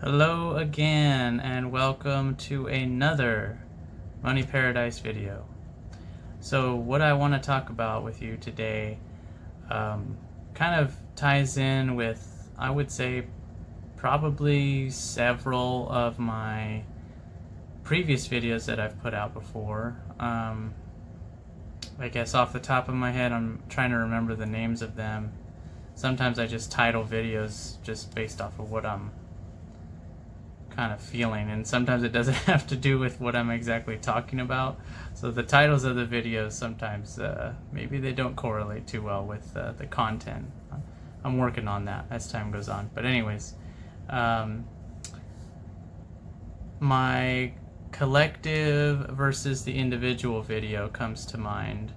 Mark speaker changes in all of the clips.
Speaker 1: Hello again, and welcome to another Money Paradise video. So what I want to talk about with you today kind of ties in with, I would say, probably several of my previous videos that I've put out before. I guess off the top of my head, I'm trying to remember the names of them. Sometimes I just title videos just based off of what I'm kind of feeling, and sometimes it doesn't have to do with what I'm exactly talking about. So the titles of the videos sometimes maybe they don't correlate too well with the content. I'm working on that as time goes on. But anyways, my collective versus the individual video comes to mind.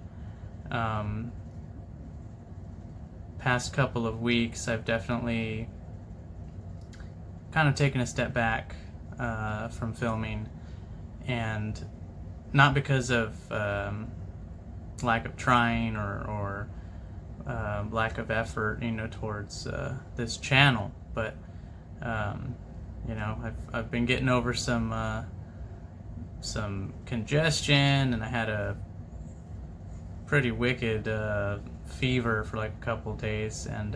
Speaker 1: Past couple of weeks, I've definitely kind of taken a step back from filming, and not because of lack of trying or lack of effort, towards this channel, but I've been getting over some congestion, and I had a pretty wicked fever for like a couple days, and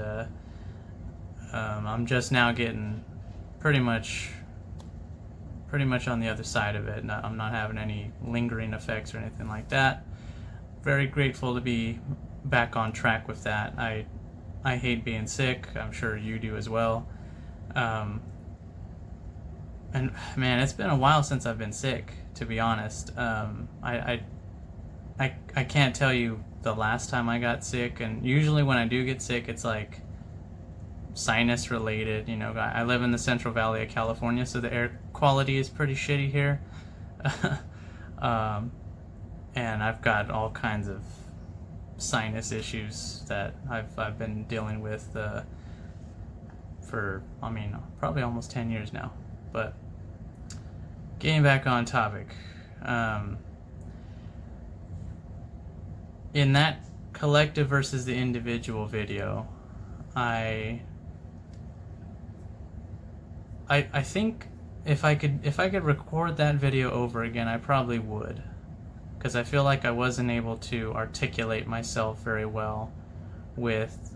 Speaker 1: I'm just now getting pretty much on the other side of it. I'm not having any lingering effects or anything like that. Very grateful to be back on track with that. I hate being sick. I'm sure you do as well. And man, it's been a while since I've been sick, to be honest. I can't tell you the last time I got sick, and usually when I do get sick, it's like sinus related. I live in the Central Valley of California, so the air quality is pretty shitty here. And I've got all kinds of sinus issues that I've been dealing with for probably almost 10 years now. But getting back on topic, in that collective versus the individual video, I think if I could record that video over again, I probably would, because I feel like I wasn't able to articulate myself very well with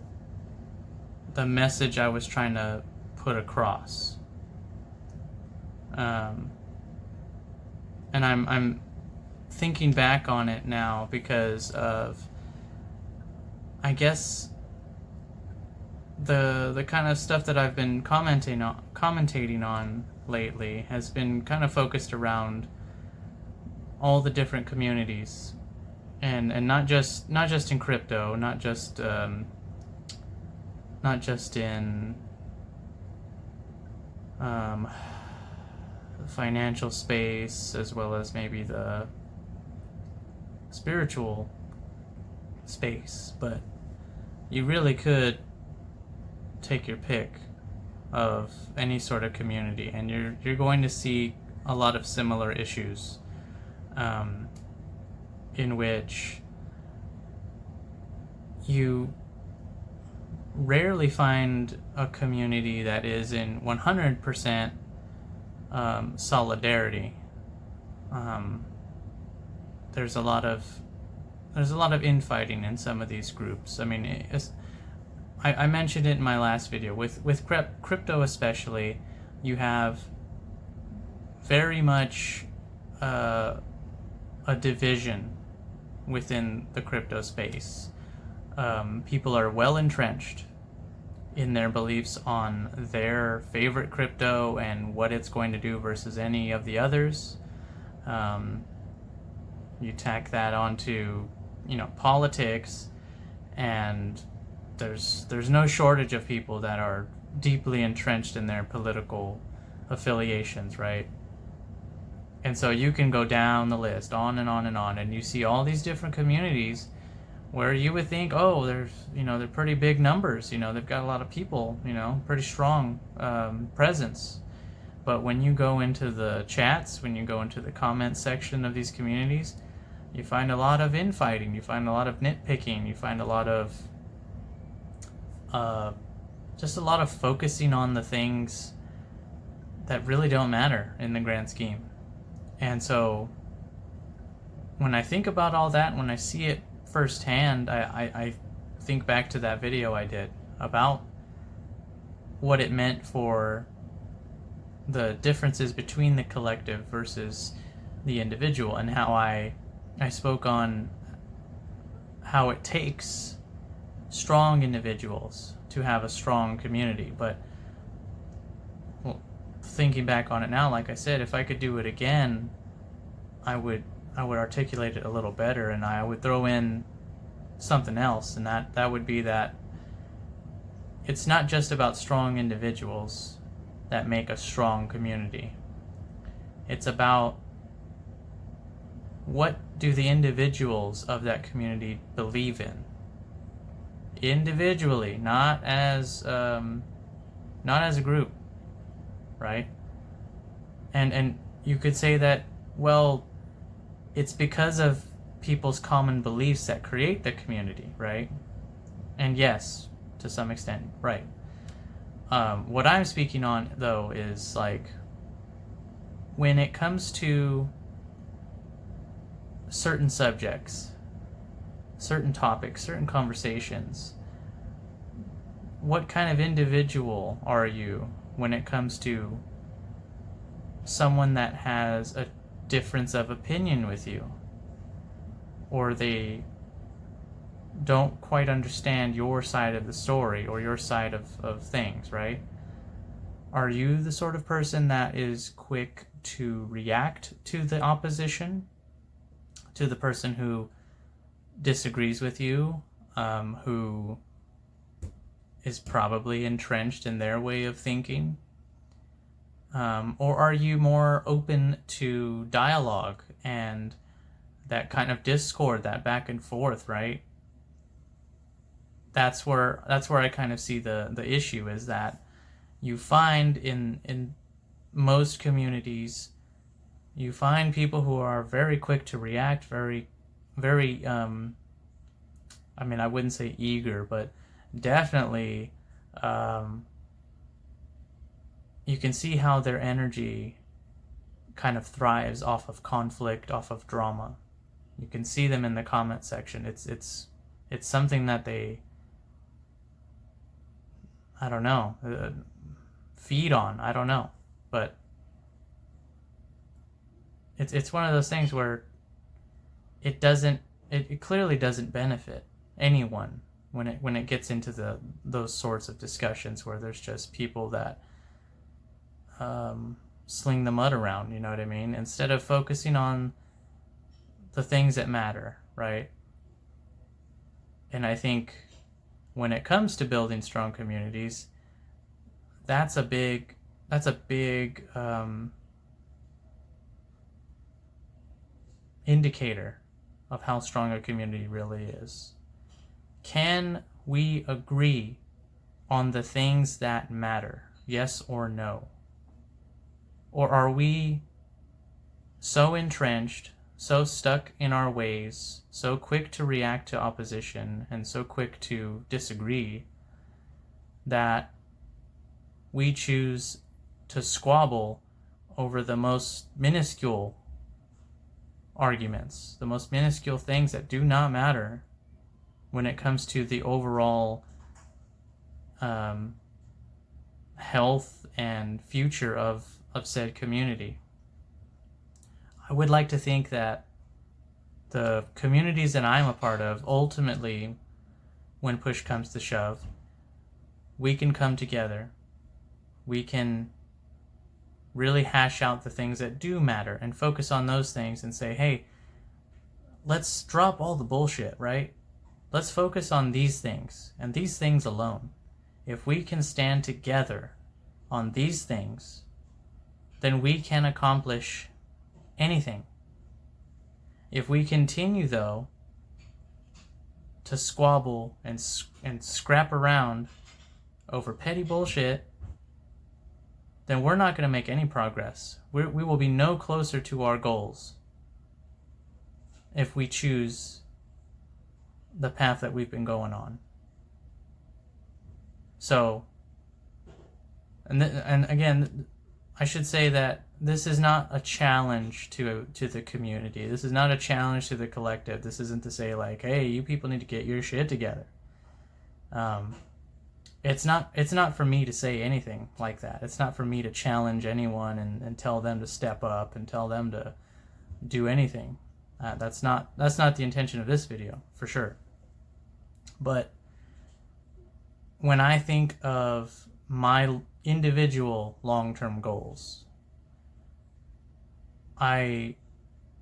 Speaker 1: the message I was trying to put across. And I'm thinking back on it now because of, I guess, the kind of stuff that I've been commentating on lately has been kind of focused around all the different communities, and not just in crypto, not just in the financial space, as well as maybe the spiritual space. But you really could take your pick of any sort of community, and you're going to see a lot of similar issues, in which you rarely find a community that is in 100% solidarity. There's a lot of infighting in some of these groups. I mentioned it in my last video. With crypto especially, you have very much a division within the crypto space. People are well entrenched in their beliefs on their favorite crypto and what it's going to do versus any of the others. You tack that onto politics, and there's no shortage of people that are deeply entrenched in their political affiliations, right? And so you can go down the list, on and on and on, and you see all these different communities where you would think, oh, they're pretty big numbers, they've got a lot of people, pretty strong presence. But when you go into the chats, when you go into the comment section of these communities, you find a lot of infighting, you find a lot of nitpicking, you find a lot of just a lot of focusing on the things that really don't matter in the grand scheme. And so when I think about all that, when I see it firsthand, I think back to that video I did about what it meant for the differences between the collective versus the individual, and how I spoke on how it takes strong individuals to have a strong community. But thinking back on it now, like I said, if I could do it again, I would articulate it a little better, and I would throw in something else, and that would be that it's not just about strong individuals that make a strong community. It's about what do the individuals of that community believe in individually, not as a group, right? And you could say that, well, it's because of people's common beliefs that create the community, right? And yes, to some extent, right. What I'm speaking on, though, is like when it comes to certain subjects, certain topics, certain conversations, what kind of individual are you when it comes to someone that has a difference of opinion with you, or they don't quite understand your side of the story or your side of things, right? Are you the sort of person that is quick to react to the opposition, to the person who disagrees with you, who is probably entrenched in their way of thinking? Or are you more open to dialogue and that kind of discord, that back and forth, right? That's where I kind of see the issue, is that you find in most communities, you find people who are very quick to react, very I mean, I wouldn't say eager, but definitely you can see how their energy kind of thrives off of conflict, off of drama. You can see them in the comment section. It's something that they, I don't know, feed on. I don't know, but it's one of those things where it clearly doesn't benefit anyone when it gets into those sorts of discussions where there's just people that sling the mud around, you know what I mean? Instead of focusing on the things that matter, right? And I think when it comes to building strong communities, that's a big indicator of how strong a community really is. Can we agree on the things that matter? Yes or no? Or are we so entrenched, so stuck in our ways, so quick to react to opposition, and so quick to disagree, that we choose to squabble over the most minuscule arguments, the most minuscule things that do not matter when it comes to the overall health and future of said community? I would like to think that the communities that I'm a part of, ultimately, when push comes to shove, we can come together. We can really hash out the things that do matter and focus on those things and say, hey, let's drop all the bullshit, right? Let's focus on these things and these things alone. If we can stand together on these things, then we can accomplish anything. If we continue, though, to squabble and scrap around over petty bullshit, then we're not going to make any progress. We will be no closer to our goals if we choose the path that we've been going on. So, and again, I should say that this is not a challenge to the community. This is not a challenge to the collective. This isn't to say like, hey, you people need to get your shit together. It's not for me to say anything like that. It's not for me to challenge anyone and tell them to step up and tell them to do anything. That's not the intention of this video, for sure. But when I think of my individual long-term goals, I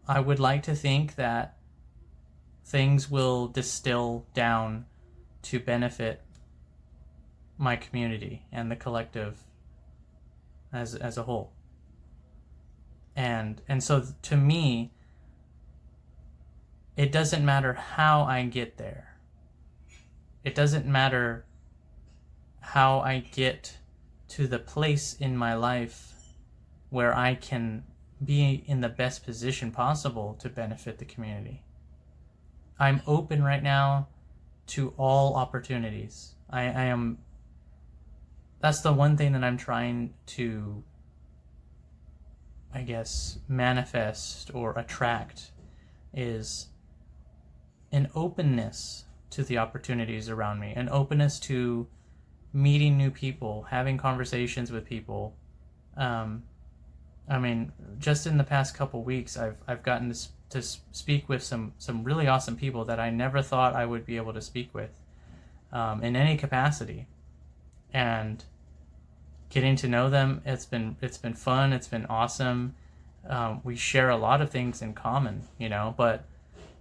Speaker 1: would like to think that things will distill down to benefit my community and the collective as a whole. And so to me, it doesn't matter how I get there. It doesn't matter how I get to the place in my life where I can be in the best position possible to benefit the community. I'm open right now to all opportunities. I am. That's the one thing that I'm trying to, I guess, manifest or attract, is an openness to the opportunities around me, an openness to meeting new people, having conversations with people. I mean, just in the past couple weeks, I've gotten to speak with some really awesome people that I never thought I would be able to speak with in any capacity, and getting to know them, it's been fun. It's been awesome. We share a lot of things in common, but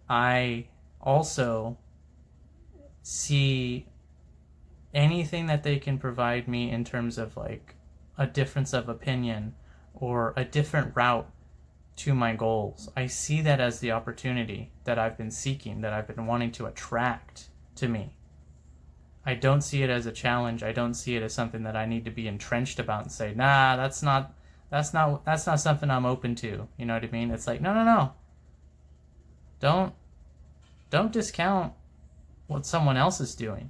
Speaker 1: I also see anything that they can provide me in terms of like a difference of opinion or a different route to my goals. I see that as the opportunity that I've been seeking, that I've been wanting to attract to me. I don't see it as a challenge. I don't see it as something that I need to be entrenched about and say, nah, that's not something I'm open to. You know what I mean? It's like, no. Don't discount what someone else is doing.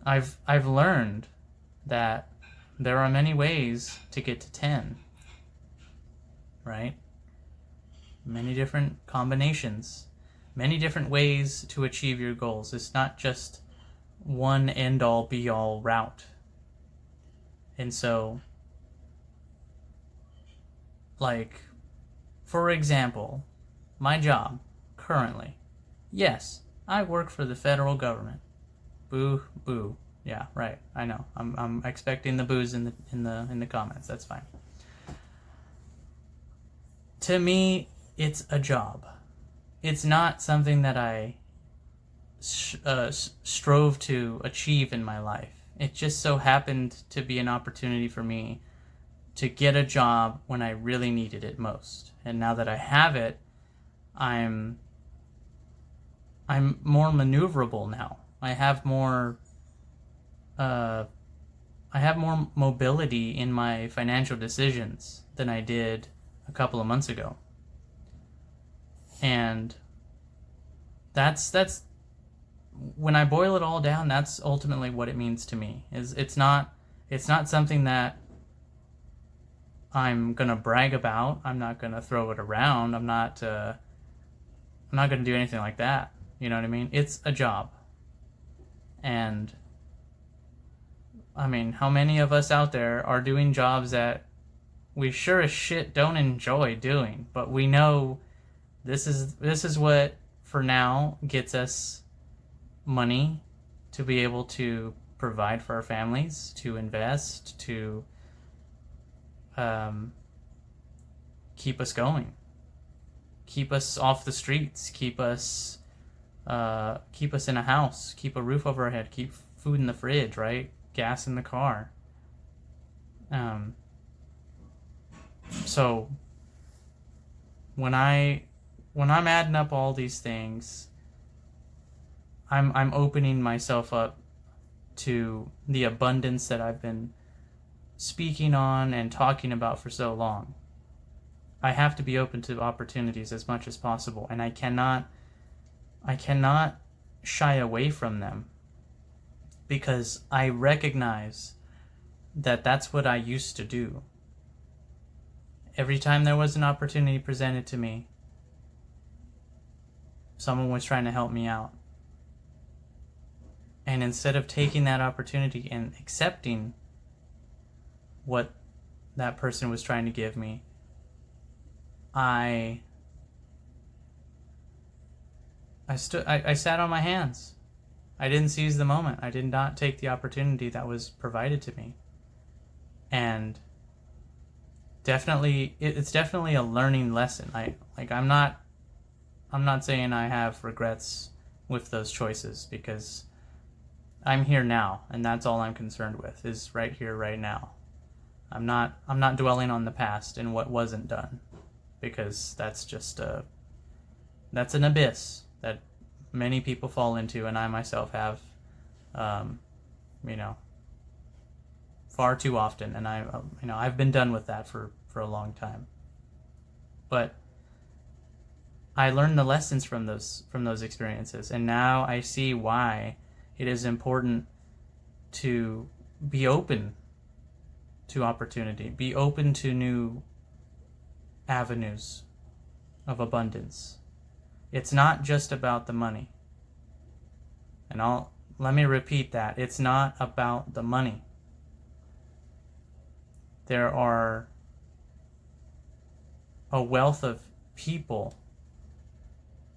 Speaker 1: I've learned that there are many ways to get to 10, right? Many different combinations, many different ways to achieve your goals. It's not just one end-all be-all route. And so, like, for example, my job currently, yes, I work for the federal government. Boo, boo. Yeah, right. I know. I'm expecting the boos in the comments. That's fine. To me, it's a job. It's not something that I strove to achieve in my life. It just so happened to be an opportunity for me to get a job when I really needed it most. And now that I have it, I'm more maneuverable now. I have more mobility in my financial decisions than I did a couple of months ago. And that's when I boil it all down, that's ultimately what it means to me. It's not something that I'm gonna brag about. I'm not gonna throw it around. I'm not gonna do anything like that. You know what I mean? It's a job. And I mean, how many of us out there are doing jobs that we sure as shit don't enjoy doing, but we know this is what for now gets us money to be able to provide for our families, to invest, to keep us going, keep us off the streets, keep us in a house, keep a roof over our head, keep food in the fridge, right? Gas in the car. So when I'm adding up all these things, I'm opening myself up to the abundance that I've been speaking on and talking about for so long. I have to be open to opportunities as much as possible, and I cannot shy away from them, because I recognize that that's what I used to do. Every time there was an opportunity presented to me, someone was trying to help me out. And instead of taking that opportunity and accepting what that person was trying to give me, I sat on my hands. I didn't seize the moment. I did not take the opportunity that was provided to me. And definitely, it's definitely a learning lesson. I'm not saying I have regrets with those choices, because I'm here now, and that's all I'm concerned with, is right here, right now. I'm not dwelling on the past and what wasn't done, because that's just that's an abyss that many people fall into, and I myself have, far too often, and I've been done with that for a long time. But I learned the lessons from those experiences, and now I see why it is important to be open to opportunity, be open to new avenues of abundance. It's not just about the money. And let me repeat that. It's not about the money. There are a wealth of people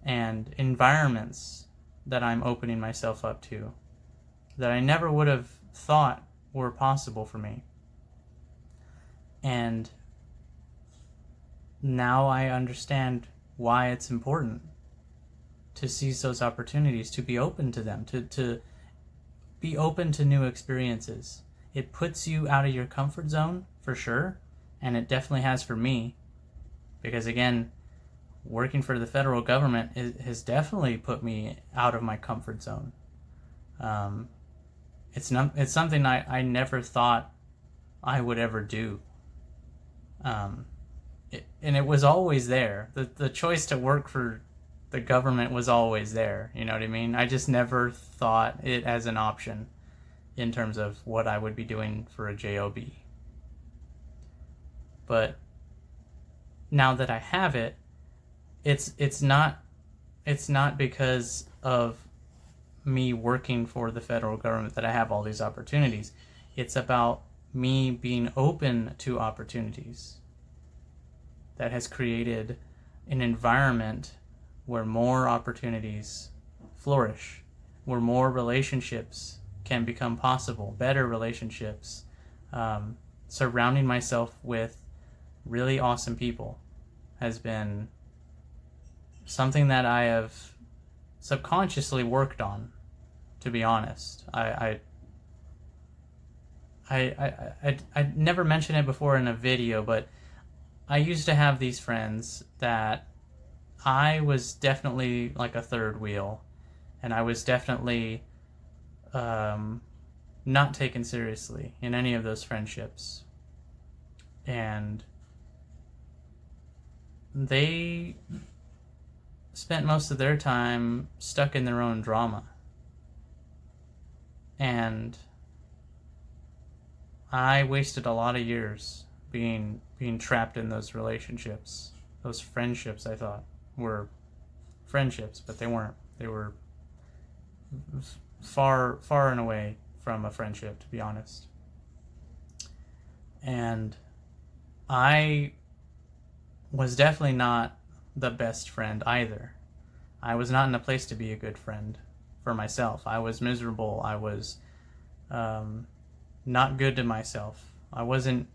Speaker 1: and environments that I'm opening myself up to that I never would have thought were possible for me. And now I understand why it's important to seize those opportunities, to be open to them, to be open to new experiences. It puts you out of your comfort zone, for sure, and it definitely has for me, because again, working for the federal government has definitely put me out of my comfort zone. It's something I never thought I would ever do. And it was always there. The choice to work for the government was always there. You know what I mean? I just never thought it as an option in terms of what I would be doing for a job. But now that I have it, it's not because of me working for the federal government that I have all these opportunities. It's about me being open to opportunities that has created an environment where more opportunities flourish, where more relationships can become possible, better relationships. Surrounding myself with really awesome people has been something that I have subconsciously worked on, to be honest. I never mentioned it before in a video, but I used to have these friends that I was definitely like a third wheel, and I was definitely not taken seriously in any of those friendships. And they spent most of their time stuck in their own drama. And I wasted a lot of years being trapped in those relationships. Those friendships I thought were friendships, but they weren't. They were far and away from a friendship, to be honest. And I was definitely not the best friend either. I was not in a place to be a good friend for myself. I was miserable. I was not good to myself. I wasn't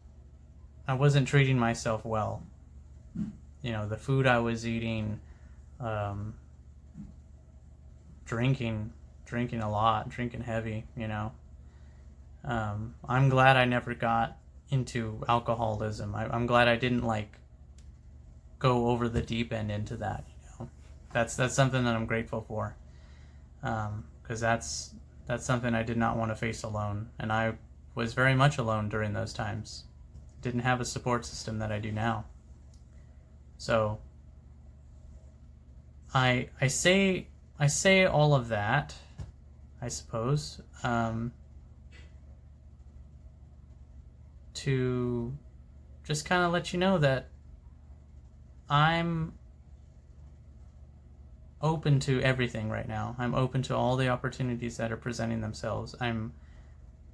Speaker 1: treating myself well. You know, the food I was eating, drinking a lot, drinking heavy, you know. I'm glad I never got into alcoholism. I'm glad I didn't go over the deep end into that, you know. That's something that I'm grateful for, because that's something I did not want to face alone, and I was very much alone during those times. Didn't have a support system that I do now. So I say all of that, I suppose, to just kind of let you know that I'm open to everything right now. I'm open to all the opportunities that are presenting themselves. I'm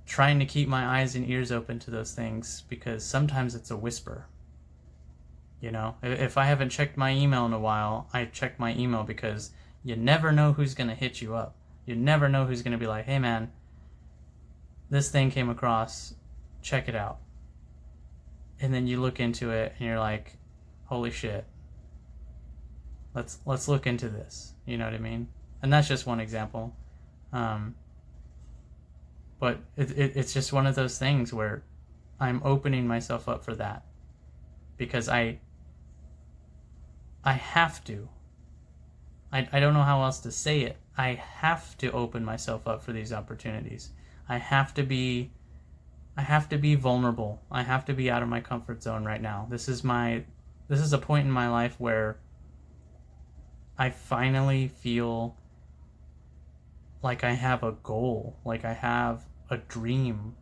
Speaker 1: trying to keep my eyes and ears open to those things, because sometimes it's a whisper. You know, if I haven't checked my email in a while, I check my email, because you never know who's going to hit you up. You never know who's going to be like, hey man, this thing came across, check it out. And then you look into it and you're like, holy shit, let's look into this. You know what I mean? And that's just one example. But it's just one of those things where I'm opening myself up for that, because I have to. I don't know how else to say it. I have to open myself up for these opportunities. I have to be vulnerable. I have to be out of my comfort zone right now. This is a point in my life where I finally feel like I have a goal, like I have a dream.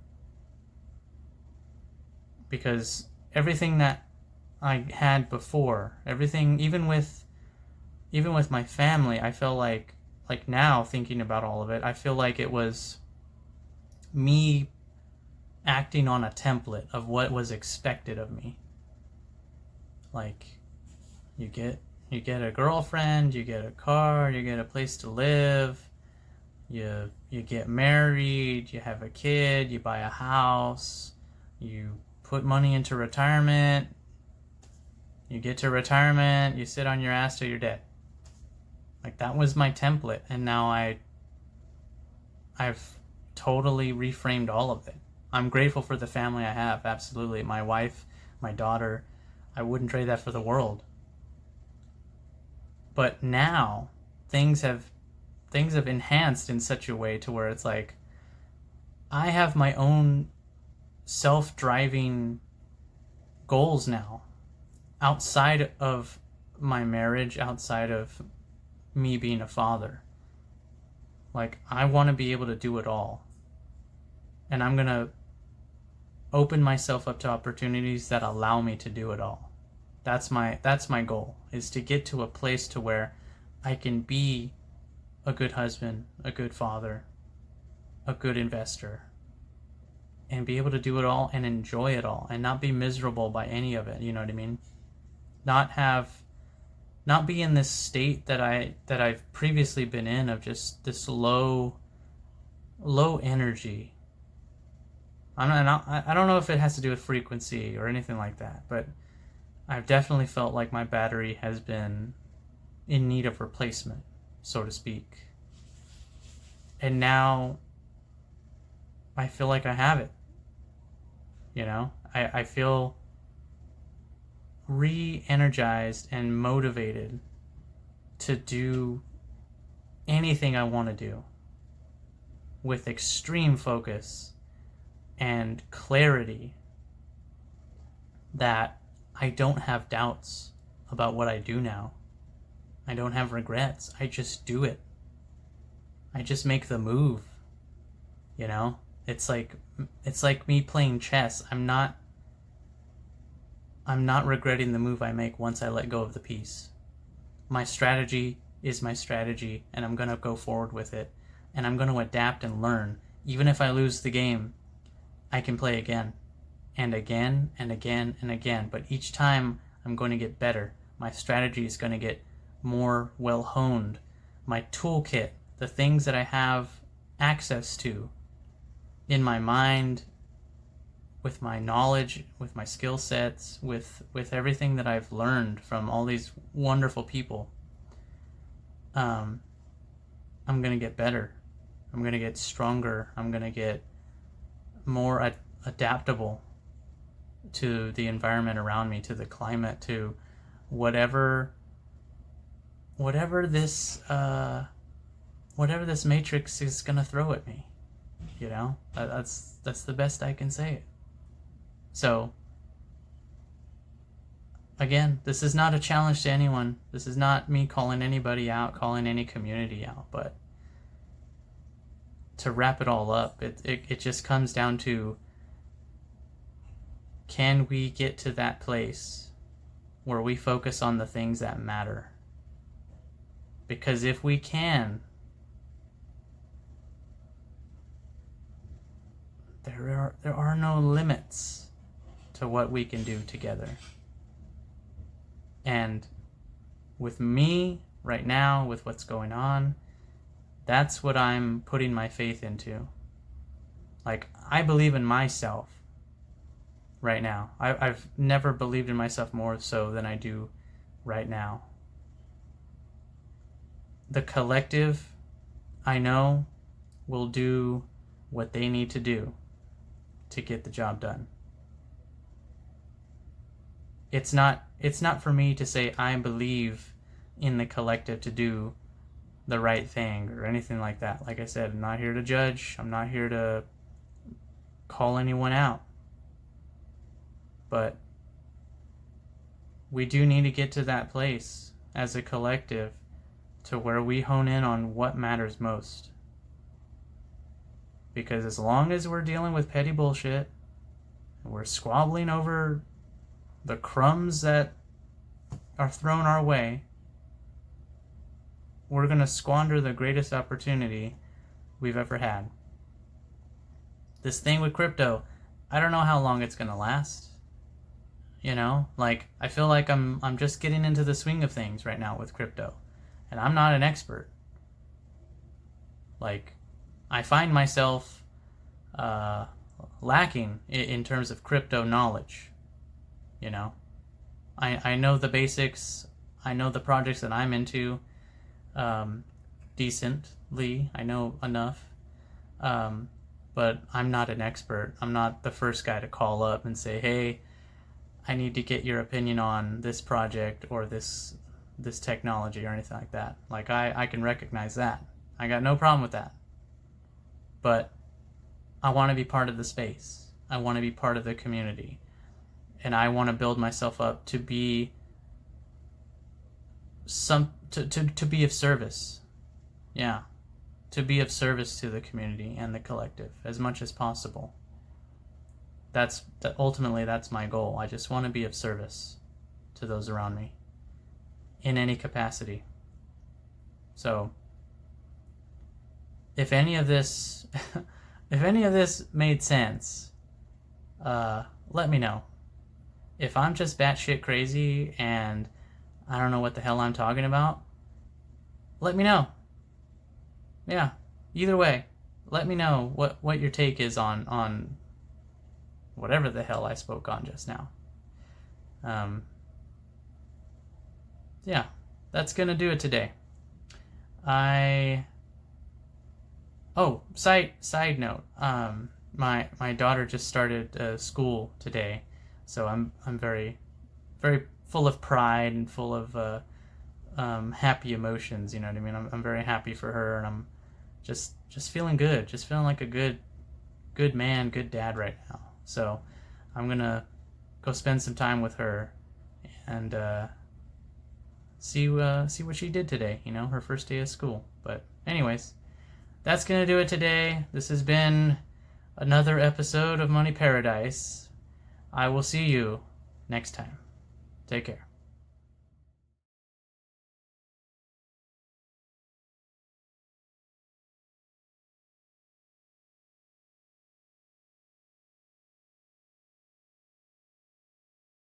Speaker 1: Because everything that I had before, everything, even with my family, I felt like now thinking about all of it, I feel like it was me acting on a template of what was expected of me. Like, you get a girlfriend, you get a car, you get a place to live, you get married, you have a kid, you buy a house, you put money into retirement, you get to retirement, you sit on your ass till you're dead. Like, that was my template, and now I've totally reframed all of it. I'm grateful for the family I have, absolutely. My wife, my daughter, I wouldn't trade that for the world. But now things have enhanced in such a way to where it's like I have my own self-driving goals now, outside of my marriage, outside of me being a father. Like, I want to be able to do it all. And I'm going to open myself up to opportunities that allow me to do it all. That's my goal, is to get to a place to where I can be a good husband, a good father, a good investor, and be able to do it all and enjoy it all and not be miserable by any of it. You know what I mean? Not be in this state that I've previously been in, of just this low energy. I don't know if it has to do with frequency or anything like that, but I've definitely felt like my battery has been in need of replacement, so to speak. And now I feel like I have it. You know, I feel re-energized and motivated to do anything I want to do with extreme focus and clarity, that I don't have doubts about what I do now. I don't have regrets. I just do it. I just make the move. You know? It's like me playing chess. I'm not regretting the move I make once I let go of the piece. My strategy is my strategy, and I'm going to go forward with it, and I'm going to adapt and learn. Even if I lose the game, I can play again and again and again and again, but each time I'm going to get better. My strategy is going to get more well honed. My toolkit, the things that I have access to in my mind, with my knowledge, with my skill sets, with everything that I've learned from all these wonderful people, I'm going to get better. I'm going to get stronger. I'm going to get more adaptable to the environment around me, to the climate, to whatever this matrix is going to throw at me. You know, that's the best I can say it. So, again, this is not a challenge to anyone. This is not me calling anybody out, calling any community out, but to wrap it all up, it just comes down to, can we get to that place where we focus on the things that matter. Because if we can, there are no limits to what we can do together. And with me right now, with what's going on, that's what I'm putting my faith into. Like, I believe in myself right now. I've never believed in myself more so than I do right now. The collective, I know, will do what they need to do to get the job done. It's not for me to say I believe in the collective to do the right thing or anything like that. Like I said, I'm not here to judge. I'm not here to call anyone out. But we do need to get to that place as a collective to where we hone in on what matters most. Because as long as we're dealing with petty bullshit, and we're squabbling over the crumbs that are thrown our way, we're going to squander the greatest opportunity we've ever had. This thing with crypto, I don't know how long it's going to last. You know, like, I feel like I'm just getting into the swing of things right now with crypto. And I'm not an expert. Like, I find myself lacking in terms of crypto knowledge. You know, I know the basics. I know the projects that I'm into decently. I know enough. But I'm not an expert. I'm not the first guy to call up and say, hey, I need to get your opinion on this project or this technology or anything like that. Like, I can recognize that. I got no problem with that. But I want to be part of the space. I want to be part of the community. And I want to build myself up to be to be of service. Yeah. To be of service to the community and the collective as much as possible. Ultimately that's my goal. I just want to be of service to those around me in any capacity. So if any of this made sense, let me know. If I'm just batshit crazy and I don't know what the hell I'm talking about, let me know. Yeah, either way, let me know what your take is on whatever the hell I spoke on just now. Yeah, that's gonna do it today. Side note, my daughter just started school today, so I'm very, very full of pride and full of happy emotions. You know what I mean? I'm very happy for her, and I'm just feeling good, just feeling like a good man, good dad right now. So I'm gonna go spend some time with her and see what she did today. You know, her first day of school. But anyways, that's gonna do it today. This has been another episode of Money Paradise. I will see you next time. Take care.